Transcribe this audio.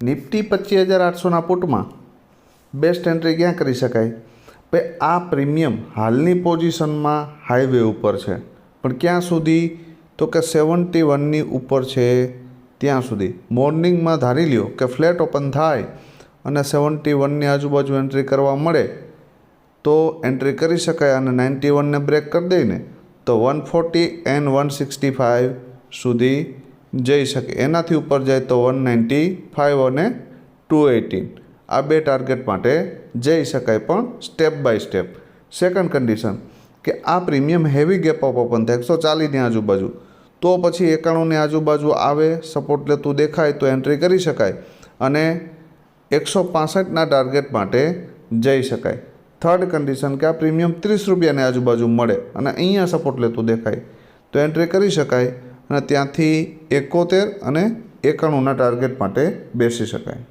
Nifty 25,800ના પુટમાં best entry ક્યાં કરી શકાય? ભાઈ આ પ્રીમિયમ હાલની પોઝિશનમાં હાઈવે ઉપર છે, પણ ક્યાં સુધી? તો કે 71ની ઉપર છે ત્યાં સુધી. મોર્નિંગમાં ધારી લ્યો કે ફ્લેટ ઓપન થાય અને 71ની આજુબાજુ એન્ટ્રી કરવા મળે તો એન્ટ્રી કરી શકાય, અને 91ને બ્રેક કરી દઈને તો 140 એન્ડ 165 સુધી જઈ શકે. એનાથી ઉપર જાય તો 195 અને 218 આ બે ટાર્ગેટ માટે જઈ શકાય, પણ step by step. Second condition કે આ premium heavy gap up open થાય 140ની આજુબાજુ, તો પછી 91ની આજુબાજુ આવે, સપોર્ટ લેતું દેખાય તો એન્ટ્રી કરી શકાય અને 165ના ટાર્ગેટ માટે જઈ શકાય. થર્ડ કન્ડિશન કે આ પ્રીમિયમ 30 રૂપિયાની આજુબાજુ મળે અને અહીંયા સપોર્ટ લેતું દેખાય તો એન્ટ્રી કરી શકાય અને ત્યાંથી 71 અને 91ના ટાર્ગેટ માટે બેસી શકાય.